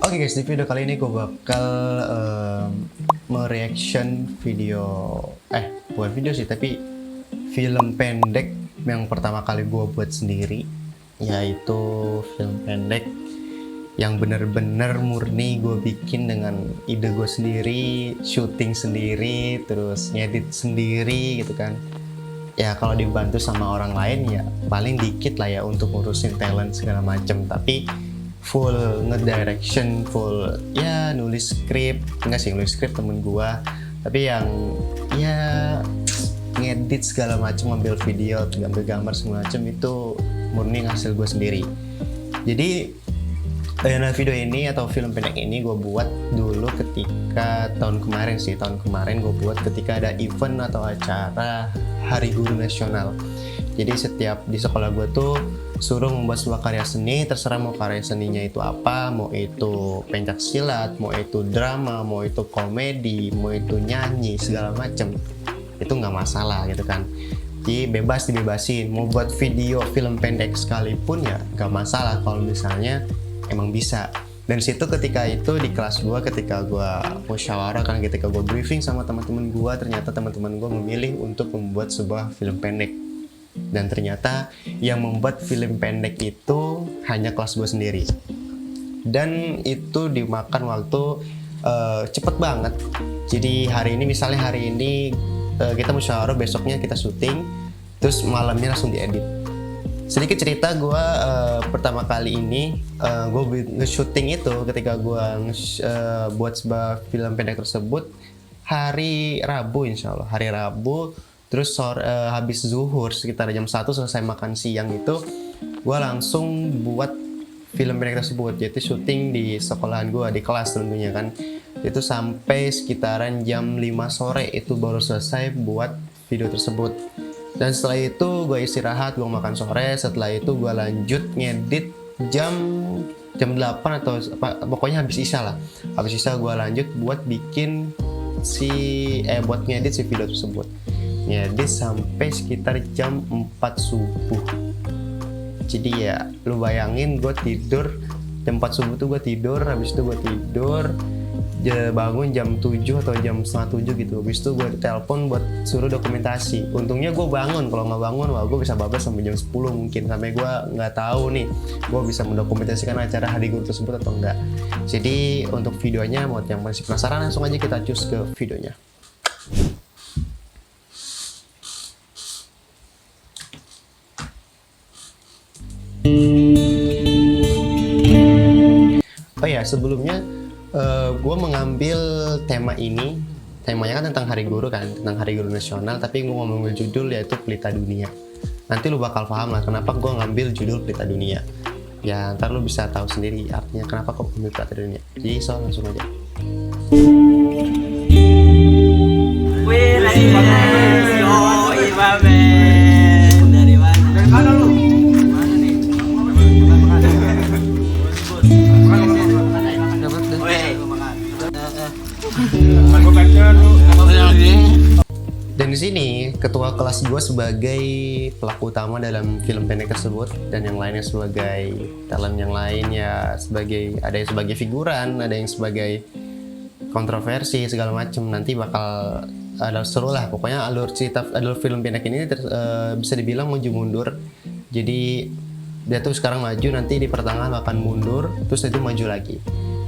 Oke guys, di video kali ini gue bakal mereaction video, bukan video sih, tapi film pendek yang pertama kali gue buat sendiri, yaitu film pendek yang bener-bener murni gue bikin dengan ide gue sendiri, syuting sendiri, terus ngedit sendiri gitu kan. Ya kalau dibantu sama orang lain ya paling dikit lah ya untuk ngurusin talent segala macem, tapi full ngedirection, full ya nulis skrip, enggak sih nulis skrip temen gua, tapi yang ya ngedit segala macam, ngambil video, ngambil gambar segala macam itu murni hasil gue sendiri. Jadi video ini atau film pendek ini gue buat dulu ketika tahun kemarin gue buat ketika ada event atau acara Hari Guru Nasional. Jadi setiap di sekolah gue tuh suruh membuat sebuah karya seni, terserah mau karya seninya itu apa, mau itu pencak silat, mau itu drama, mau itu komedi, mau itu nyanyi, segala macem, itu nggak masalah gitu kan. Jadi bebas dibebasin, mau buat video film pendek sekalipun ya nggak masalah kalau misalnya emang bisa. Dan situ ketika itu di kelas gue, ketika gue musyawarah kan, ketika gue briefing sama teman-teman gue, ternyata teman-teman gue memilih untuk membuat sebuah film pendek. Dan ternyata yang membuat film pendek itu hanya kelas gue sendiri. Dan itu dimakan waktu cepet banget. Jadi hari ini kita musyawarah, besoknya kita syuting, terus malamnya langsung diedit. Sedikit cerita, gue pertama kali ini gue nge-shooting itu ketika gue buat sebuah film pendek tersebut hari Rabu, insya Allah hari Rabu. Terus habis zuhur sekitar jam 1 selesai makan siang itu gue langsung buat film pendek tersebut. Jadi syuting di sekolahan gue, di kelas tentunya kan. Itu sampai sekitaran jam 5 sore itu baru selesai buat video tersebut. Dan setelah itu gue istirahat, gue makan sore. Setelah itu gue lanjut ngedit jam 8 atau pokoknya habis isya lah. Habis isya gue lanjut buat bikin buat ngedit si video tersebut. Ngedit sampai sekitar jam 4 subuh. Jadi ya lu bayangin, gue tidur jam 4 subuh tuh, gue tidur. Habis itu gue tidur, bangun jam 7 atau jam setengah 7 gitu. Habis itu gue telepon buat suruh dokumentasi. Untungnya gue bangun, kalau nggak bangun wah gue bisa bablas sampai jam 10 mungkin, sampai gue nggak tahu nih gue bisa mendokumentasikan acara Hari Guru tersebut atau enggak. Jadi untuk videonya, buat yang masih penasaran, langsung aja kita cus ke videonya. Oh ya, sebelumnya gue mengambil tema ini, temanya kan tentang Hari Guru kan, tentang Hari Guru Nasional, tapi gue ngambil judul yaitu Pelita Dunia. Nanti lu bakal paham lah kenapa gue ngambil judul Pelita Dunia. Ya ntar lu bisa tahu sendiri artinya kenapa kok ngambil Pelita Dunia. Jadi langsung aja. Dan di sini ketua kelas gue sebagai pelaku utama dalam film pendek tersebut, dan yang lainnya sebagai talent yang lain ya, ada yang sebagai figuran, ada yang sebagai kontroversi segala macam. Nanti bakal ada seru lah pokoknya alur film pendek ini bisa dibilang maju mundur. Jadi dia tuh sekarang maju, nanti di pertengahan akan mundur, terus itu maju lagi.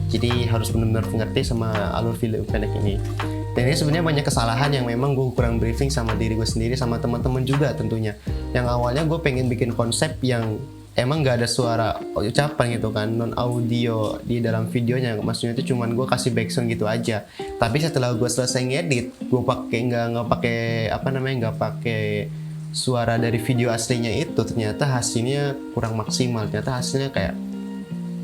Jadi harus benar-benar mengerti sama alur film pendek ini. Dan ini sebenarnya banyak kesalahan yang memang gue kurang briefing sama diri gue sendiri, sama teman-teman juga tentunya. Yang awalnya gue pengen bikin konsep yang emang gak ada suara ucapan gitu kan, non audio di dalam videonya. Maksudnya itu cuman gue kasih background gitu aja. Tapi setelah gue selesai ngedit, gue nggak pakai suara dari video aslinya itu, ternyata hasilnya kurang maksimal. Ternyata hasilnya kayak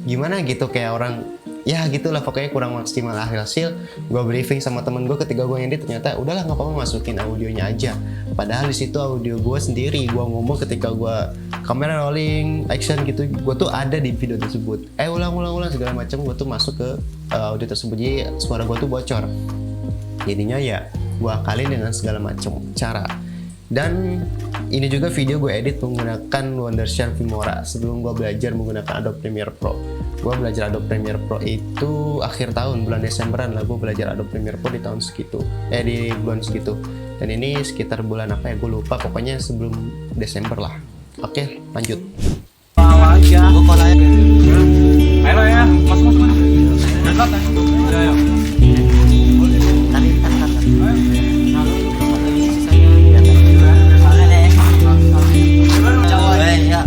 gimana gitu, kayak orang ya gitulah, pokoknya kurang maksimal. Hasil gue briefing sama temen gue ketika gue ngedit, ternyata udahlah nggak apa-apa masukin audionya aja. Padahal di situ audio gue sendiri, gue ngomong ketika gue kamera rolling action gitu, gue tuh ada di video tersebut. Ulang segala macam, gue tuh masuk ke audio tersebut. Jadi suara gue tuh bocor. Jadinya ya gue akalin dengan segala macam cara. Dan ini juga video gue edit menggunakan Wondershare Filmora sebelum gue belajar menggunakan Adobe Premiere Pro. Gue belajar Adobe Premiere Pro itu akhir tahun, bulan Desemberan lah gue belajar Adobe Premiere Pro di tahun segitu, di bulan segitu. Dan ini sekitar bulan apa ya, gue lupa, pokoknya sebelum Desember lah. Oke, lanjut. Ayo ya, masuk. Dekat ya. Ayo.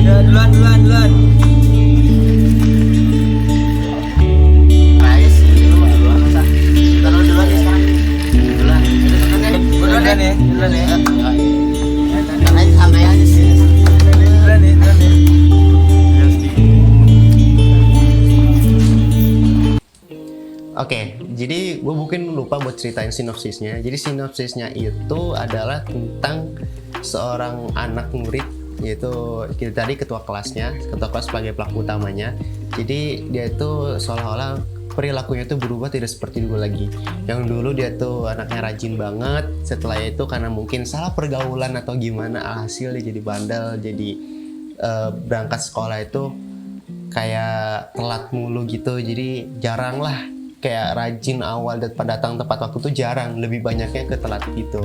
Duluan. Oke, jadi gue mungkin lupa buat ceritain sinopsisnya. Jadi sinopsisnya itu adalah tentang seorang anak murid, yaitu kita tadi ketua kelas sebagai pelaku utamanya. Jadi dia itu seolah-olah perilakunya itu berubah, tidak seperti dulu lagi. Yang dulu dia tuh anaknya rajin banget, setelah itu karena mungkin salah pergaulan atau gimana, alhasil dia jadi bandel, jadi berangkat sekolah itu kayak telat mulu gitu. Jadi jarang lah, kayak rajin awal datang tepat waktu tuh jarang, lebih banyaknya ke telat gitu.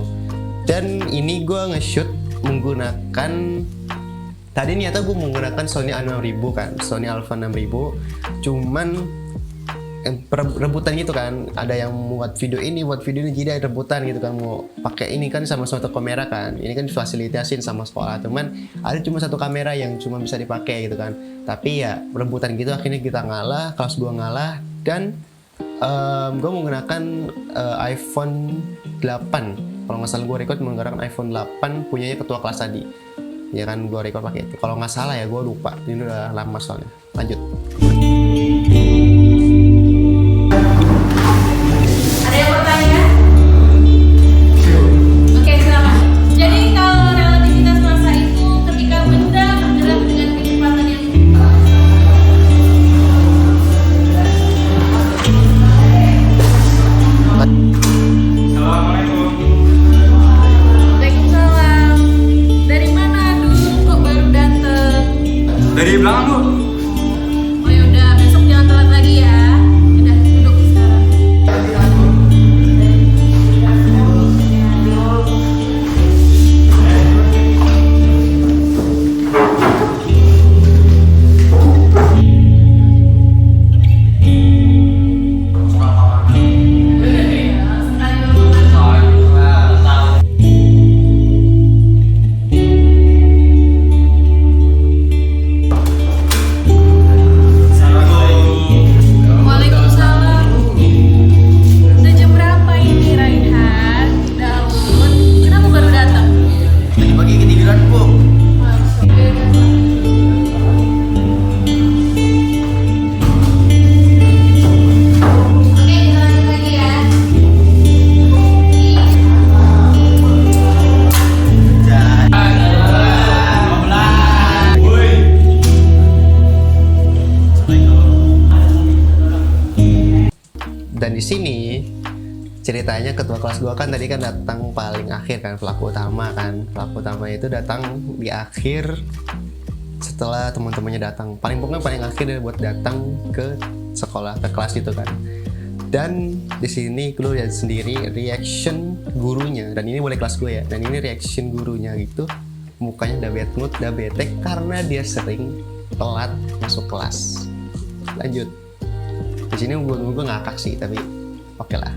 Dan ini gue nge-shoot menggunakan, tadi niatnya gue menggunakan Sony A6000 kan, Sony Alpha 6000, cuman rebutan gitu kan, ada yang buat video ini, jadi ada rebutan gitu kan, mau pakai ini kan sama satu kamera kan, ini kan difasilitasin sama sekolah, teman ada cuma satu kamera yang cuma bisa dipakai gitu kan, tapi ya rebutan gitu, akhirnya kita ngalah, kelas 2 ngalah, dan gue menggunakan iPhone 8, kalau nggak salah gue record menggunakan iPhone 8 punyanya ketua kelas tadi, ya kan, gue record pakai itu, kalau nggak salah ya, gue lupa, ini udah lama soalnya. Lanjut. Dari belakang lu. Oh yaudah, besok jangan telat lagi ya. Udah, duduk sekarang. Dan di sini ceritanya ketua kelas gua kan tadi kan datang paling akhir kan, pelaku utama itu datang di akhir setelah teman-temannya datang, pokoknya paling akhir dia buat datang ke sekolah, ke kelas itu kan. Dan di sini lu lihat sendiri reaction gurunya, dan ini boleh kelas gue ya, dan ini reaction gurunya gitu, mukanya udah bad mood, udah bete karena dia sering telat masuk kelas. Lanjut. Di sini gue ngakak sih, tapi oke lah.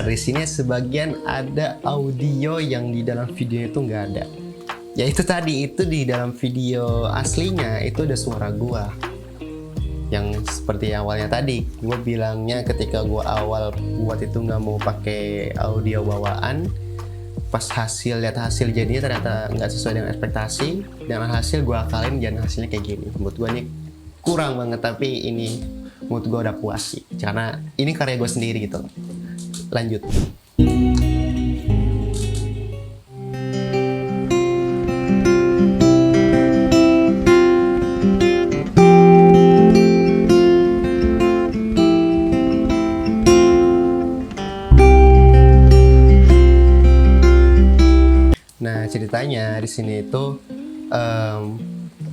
Di sini sebagian ada audio yang di dalam videonya itu nggak ada. Ya itu tadi, itu di dalam video aslinya itu ada suara gua. Yang seperti awalnya tadi, gua bilangnya ketika gua awal buat itu nggak mau pakai audio bawaan. Pas lihat hasil jadinya ternyata nggak sesuai dengan ekspektasi. Dan hasil gua akalin dan hasilnya kayak gini. Menurut gua ini kurang banget, tapi ini menurut gua udah puas sih. Karena ini karya gua sendiri gitu. Lanjut. Nah, ceritanya di sini itu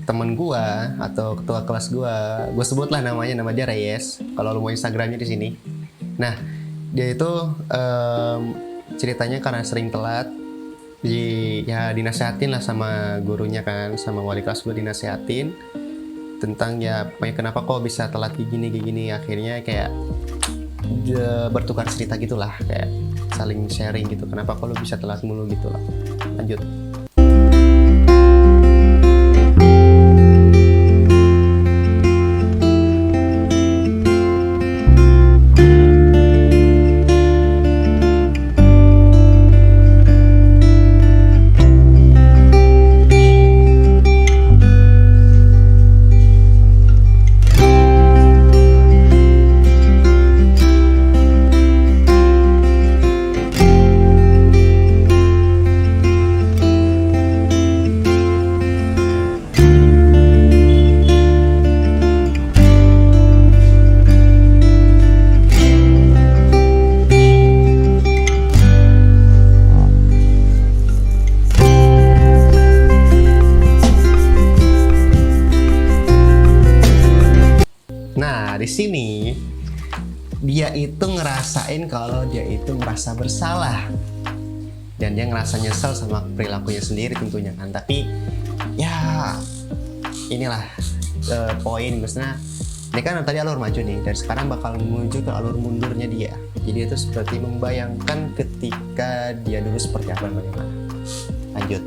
temen gua atau ketua kelas gua sebutlah namanya, nama dia Reyes. Kalau lo mau Instagramnya di sini. Nah, dia itu ceritanya karena sering telat, ya dinasehatin lah sama gurunya kan, sama wali kelas gua dinasehatin tentang ya kenapa kok bisa telat gini. Akhirnya kayak bertukar cerita gitulah, kayak saling sharing gitu, kenapa kok lo bisa telat mulu gitu lah. Lanjut. Nah, di sini dia itu ngerasain kalau dia itu merasa bersalah dan dia ngerasa nyesel sama perilakunya sendiri tentunya kan. Tapi ya inilah poin, maksudnya ini kan tadi alur maju nih, dan sekarang bakal menuju ke alur mundurnya dia. Jadi itu seperti membayangkan ketika dia dulu seperti apa, bagaimana. Lanjut.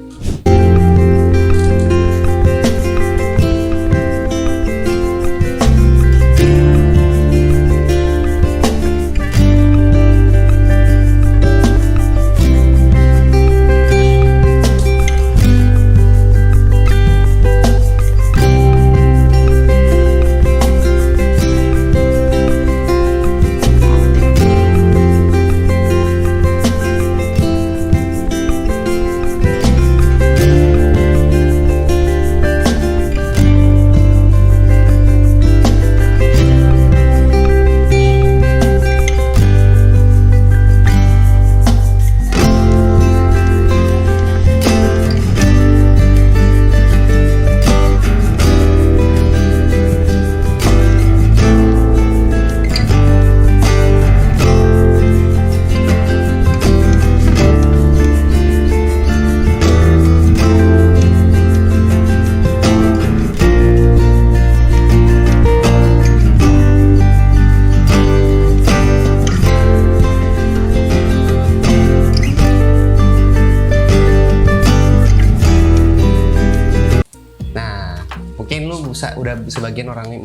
Udah sebagian orang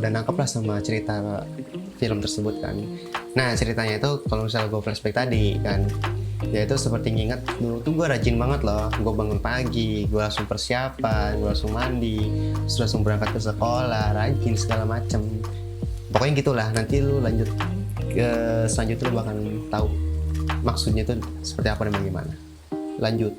udah nangkep lah sama cerita film tersebut kan. Nah, ceritanya itu kalau misalnya gue flashback tadi kan, ya itu seperti nginget dulu tuh gue rajin banget loh. Gue bangun pagi, gue langsung persiapan, gue langsung mandi, terus langsung berangkat ke sekolah, rajin segala macem. Pokoknya gitulah. Nanti lu lanjut ke selanjutnya lu bakal tahu maksudnya itu seperti apa dan bagaimana. Lanjut.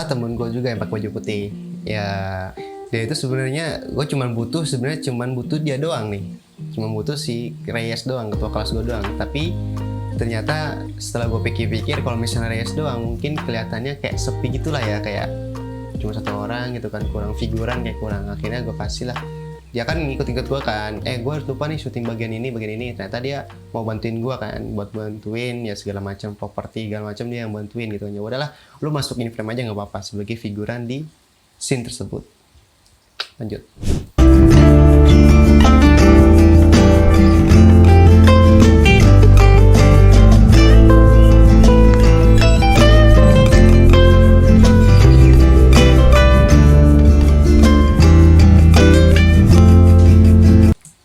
salah temen gue juga yang pakai baju putih. Ya dia itu sebenarnya gue cuman butuh dia doang nih, cuma butuh si Reyes doang, ketua kelas gue doang. Tapi ternyata setelah gue pikir-pikir kalau misalnya Reyes doang mungkin kelihatannya kayak sepi gitulah ya, kayak cuma satu orang gitu kan, kurang figuran, kayak kurang. Akhirnya gue kasih lah, dia kan ngikut-ngikut gue kan, gue lupa nih syuting bagian ini. Ternyata dia mau bantuin gue kan, buat bantuin ya segala macam properti segala macam, dia yang bantuin gitu. Ya udahlah, lu masukin frame aja nggak apa-apa sebagai figuran di scene tersebut. Lanjut.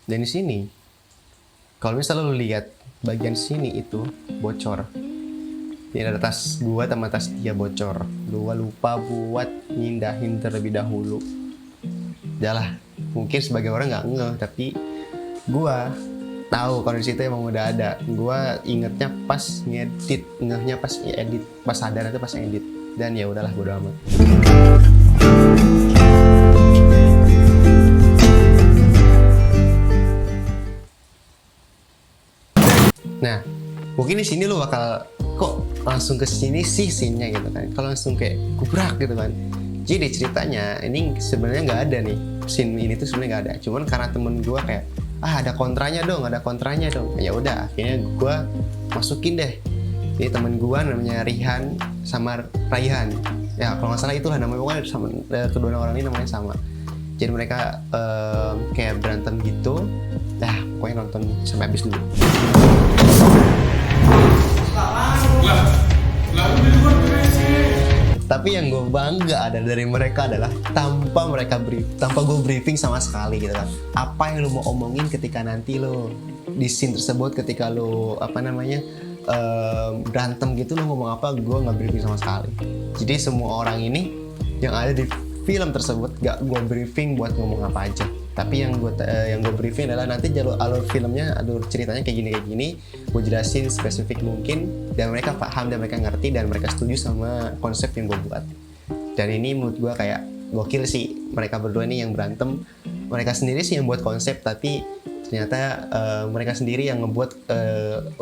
Dan di sini, kalau misalnya lu lihat bagian sini itu bocor. Ini ada tas gua sama tas dia bocor. Gua lupa buat nyindahin terlebih dahulu. Yalah, mungkin sebagai orang nggak ngeh, tapi gua tahu kalau di situ emang udah ada. Gua ingetnya pas ngedit, ngehnya pas edit, pas sadar itu pas edit. Dan ya udahlah, bodo amat. Nah, mungkin di sini lo bakal kok langsung ke sini sih scene-nya gitu kan. Kalau langsung kayak gubrak gitu kan. Jadi ceritanya ini sebenarnya nggak ada nih. Scene ini tuh sebenarnya nggak ada. Cuman karena temen gue kayak ada kontranya dong. Ya udah, akhirnya gue masukin deh. Ini temen gue namanya Rihan sama Raihan. Ya kalau nggak salah itulah namanya, pokoknya sama, kedua orang ini namanya sama. Jadi mereka kayak berantem gitu. Dah, pokoknya nonton sampai habis dulu. Tapi yang gue bangga ada dari mereka adalah tanpa gue briefing sama sekali gitu kan. Apa yang lo mau omongin ketika nanti lo di scene tersebut, ketika lo berantem gitu, lo ngomong apa, gue nggak briefing sama sekali. Jadi semua orang ini yang ada di film tersebut gak gue briefing buat ngomong apa aja. Tapi yang gue briefing adalah nanti alur filmnya, alur ceritanya kayak gini, gue jelasin spesifik mungkin, dan mereka paham dan mereka ngerti dan mereka setuju sama konsep yang gue buat. Dan ini menurut gue kayak gokil sih, mereka berdua ini yang berantem, mereka sendiri sih yang buat konsep, tapi ternyata mereka sendiri yang ngebuat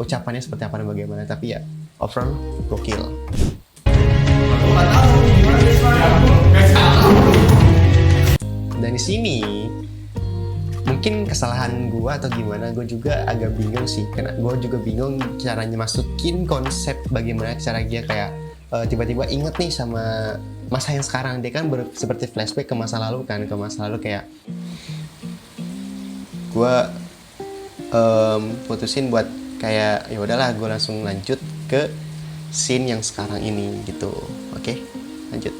ucapannya seperti apa dan bagaimana. Tapi ya overall gokil. Dan di sini mungkin kesalahan gue atau gimana, gue juga agak bingung sih, karena gue juga bingung caranya masukin konsep bagaimana cara dia kayak tiba-tiba inget nih sama masa yang sekarang. Dia kan seperti flashback ke masa lalu kan, kayak gue putusin buat kayak ya udahlah, gue langsung lanjut ke scene yang sekarang ini gitu. Oke, lanjut.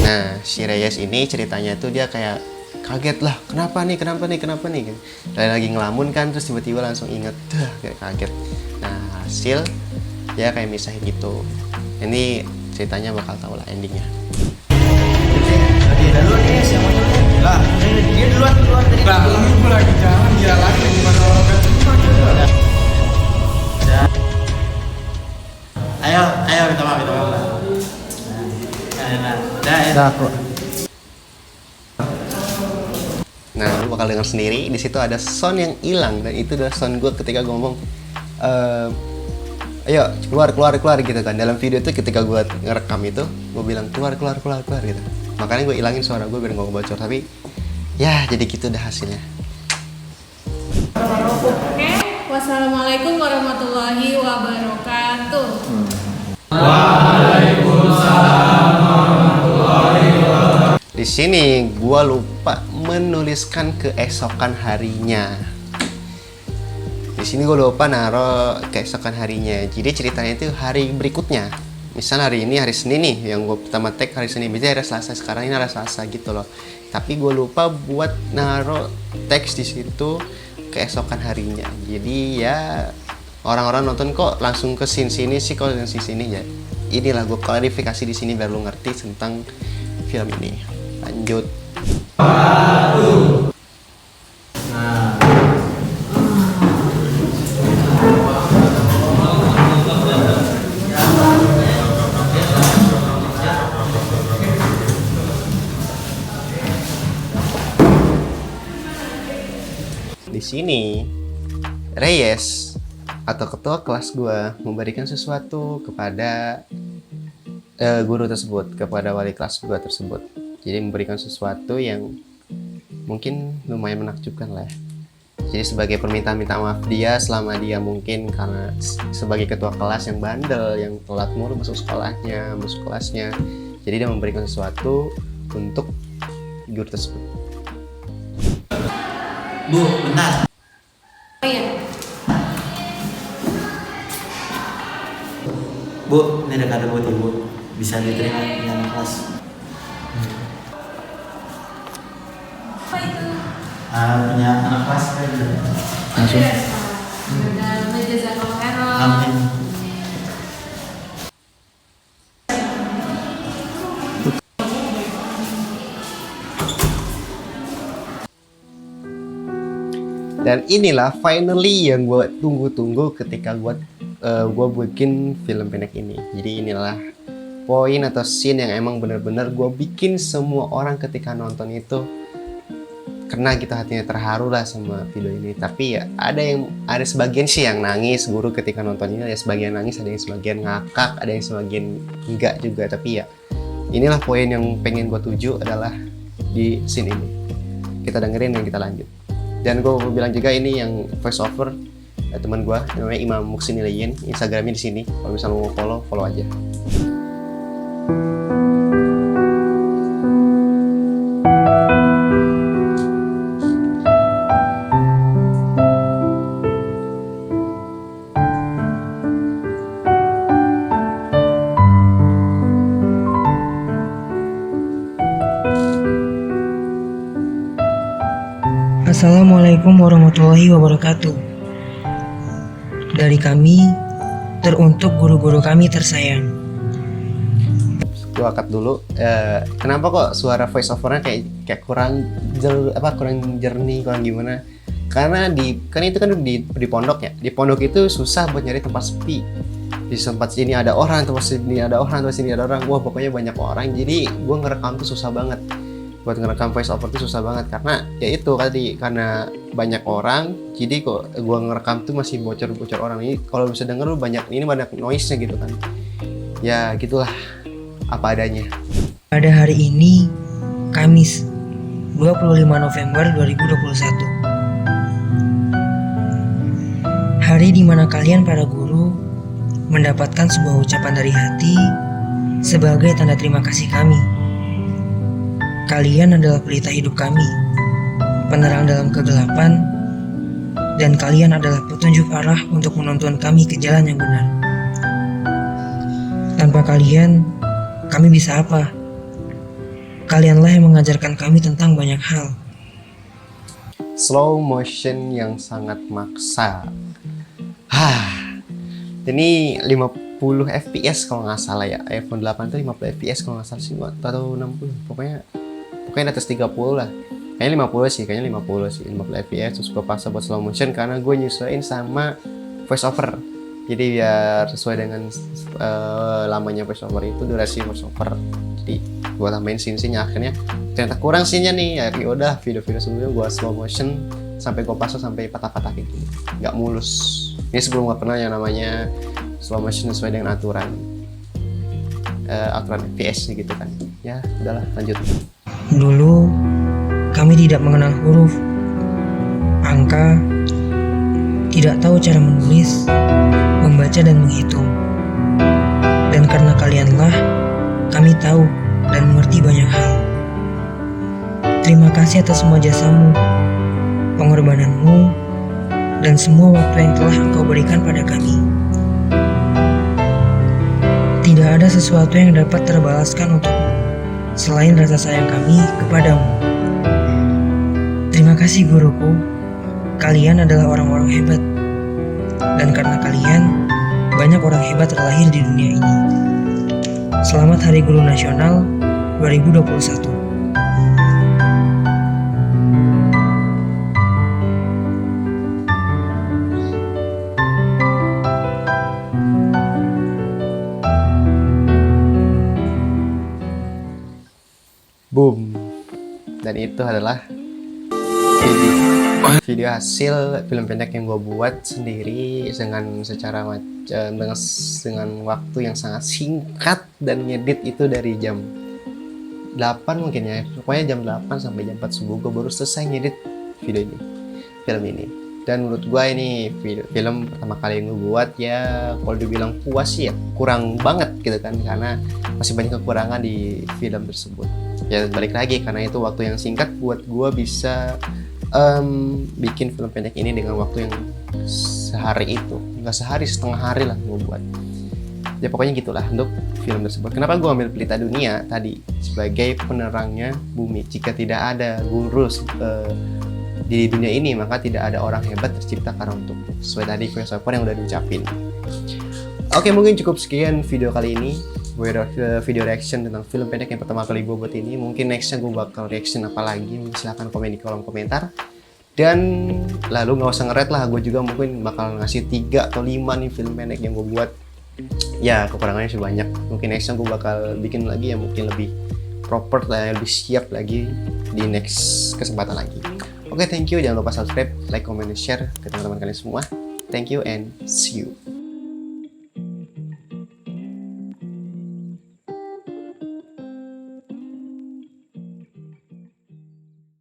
Nah, si Reyes ini ceritanya tuh dia kayak kaget lah, kenapa nih gitu. Lagi ngelamun kan, terus tiba-tiba langsung inget, kayak kaget. Nah, hasil dia kayak misahin gitu. Ini ceritanya bakal tau lah endingnya. Dia duluan nih, siapa dulu? Lah, dia duluan tadi. Lah, lu lagi jalan, dia lagi gimana orang kan? Ayo kita maaf. Nah, lu bakal dengar sendiri di situ ada sound yang hilang, dan itu adalah sound gue ketika gue ngomong ayo keluar gitu kan. Dalam video itu ketika gue ngerekam itu gue bilang keluar gitu. Makanya gue ilangin suara gue biar gak bocor. Tapi ya jadi gitu dah hasilnya. Oke, wassalamualaikum warahmatullahi wabarakatuh. Di sini gua lupa menuliskan keesokan harinya. Di sini gua lupa naruh keesokan harinya. Jadi ceritanya itu hari berikutnya. Misal hari ini hari Senin nih, yang gua pertama tag hari Senin. Biasanya hari Selasa, sekarang ini hari Selasa gitu loh. Tapi gua lupa buat naruh teks di situ keesokan harinya. Jadi ya orang-orang nonton kok langsung ke scene sini sih, kalau scene sini ya. Inilah gua klarifikasi di sini biar lu ngerti tentang film ini. Lanjut. di sini Reyes atau ketua kelas gue memberikan sesuatu kepada guru tersebut, kepada wali kelas gue tersebut. Jadi memberikan sesuatu yang mungkin lumayan menakjubkan lah ya. Jadi sebagai permintaan minta maaf dia selama dia mungkin karena sebagai ketua kelas yang bandel, yang telat mulu masuk sekolahnya, masuk kelasnya. Jadi dia memberikan sesuatu untuk guru tersebut. Bu, bentar. Oh iya. Bu, ini ada kado buat ibu. Bisa diterima di anak kelas. Apa itu? Punya anak kelas kan? Langsung. Udah jazakallahu khairan. Amin. Dan inilah finally yang gue tunggu-tunggu ketika gue bikin film pendek ini. Jadi inilah poin atau scene yang emang bener-bener gue bikin semua orang ketika nonton itu kena gitu, hatinya terharu lah sama video ini. Tapi ya ada sebagian sih yang nangis guru ketika nonton ini, ada sebagian nangis, ada yang sebagian ngakak, ada yang sebagian enggak juga. Tapi ya inilah poin yang pengen gue tuju adalah di scene ini. Kita dengerin dan kita lanjut. Dan gue bilang juga ini yang voice over teman gue namanya Imam Muxinilayin, Instagramnya di sini. Kalau misalnya mau follow aja. Assalamualaikum warahmatullahi wabarakatuh. Dari kami, teruntuk guru-guru kami tersayang. Gue angkat dulu. Kenapa kok suara voice overnya kayak kurang jernih, kurang gimana? Karena kan itu kan di pondok ya. Di pondok itu susah buat nyari tempat sepi. Di tempat sini ada orang, tempat sini ada orang, tempat sini ada orang. Wah, pokoknya banyak orang. Jadi gue ngerekam tuh susah banget. Buat ngerekam voice over itu susah banget karena ya itu tadi, karena banyak orang, jadi kok gua ngerekam tuh masih bocor-bocor orang. Ini kalau bisa denger lu banyak noise-nya gitu kan. Ya gitulah, apa adanya. Pada hari ini, Kamis 25 November 2021. Hari di mana kalian para guru mendapatkan sebuah ucapan dari hati sebagai tanda terima kasih kami. Kalian adalah pelita hidup kami, penerang dalam kegelapan, dan kalian adalah petunjuk arah untuk menuntun kami ke jalan yang benar. Tanpa kalian, kami bisa apa? Kalianlah yang mengajarkan kami tentang banyak hal. Slow motion yang sangat maksa. Ini 50 fps kalau nggak salah ya. iPhone 8 tuh 50 fps kalau nggak salah sih, atau 60. Pokoknya di atas 30 lah. Kayaknya 50 sih, 50 fps. Terus gue paksa buat slow motion karena gue nyesuaiin sama voice over. Jadi biar sesuai dengan lamanya voice over itu, durasi voice over. Jadi gue tambahin scene-nya, akhirnya ternyata kurang scene-nya nih. Ya udah, video-video sebelumnya gue slow motion sampai gue paksa sampai patah-patah kayak gini, nggak mulus. Ini sebelum gue pernah yang namanya slow motion sesuai dengan aturan FPS gitu kan. Ya udahlah, lanjut. Dulu, kami tidak mengenal huruf, angka, tidak tahu cara menulis, membaca dan menghitung. Dan karena kalianlah, kami tahu dan mengerti banyak hal. Terima kasih atas semua jasamu, pengorbananmu, dan semua waktu yang telah engkau berikan pada kami. Tidak ada sesuatu yang dapat terbalaskan untukmu selain rasa sayang kami kepadamu. Terima kasih guruku, kalian adalah orang-orang hebat. Dan karena kalian, banyak orang hebat terlahir di dunia ini. Selamat Hari Guru Nasional 2021. Boom. Dan itu adalah video hasil film pendek yang gue buat sendiri dengan secara dengan waktu yang sangat singkat, dan ngedit itu dari jam 8 mungkin ya, pokoknya jam 8 sampai jam 4 subuh gue baru selesai ngedit film ini. Dan menurut gue ini film pertama kali yang gue buat, ya kalau dibilang puas sih ya kurang banget gitu kan, karena masih banyak kekurangan di film tersebut. Ya balik lagi, karena itu waktu yang singkat buat gue bisa bikin film pendek ini dengan waktu yang sehari itu, nggak sehari, setengah hari lah gue buat. Ya pokoknya gitulah untuk film tersebut. Kenapa gue ambil Pelita Dunia tadi sebagai penerangnya bumi? Jika tidak ada guru di dunia ini, maka tidak ada orang hebat tercipta karena untuk, sesuai tadi filsafat yang udah diucapin. Oke, mungkin cukup sekian video kali ini, video reaction tentang film pendek yang pertama kali gue buat ini. Mungkin nextnya gue bakal reaction apa lagi, silahkan komen di kolom komentar. Dan lalu nggak usah nge-rate lah, gue juga mungkin bakal ngasih 3 atau 5 nih film pendek yang gue buat. Ya kekurangannya sih banyak, mungkin nextnya gue bakal bikin lagi yang mungkin lebih proper lah, lebih siap lagi di next kesempatan lagi. Oke, thank you. Jangan lupa subscribe, like, comment, dan share ke teman-teman kalian semua. Thank you and see you.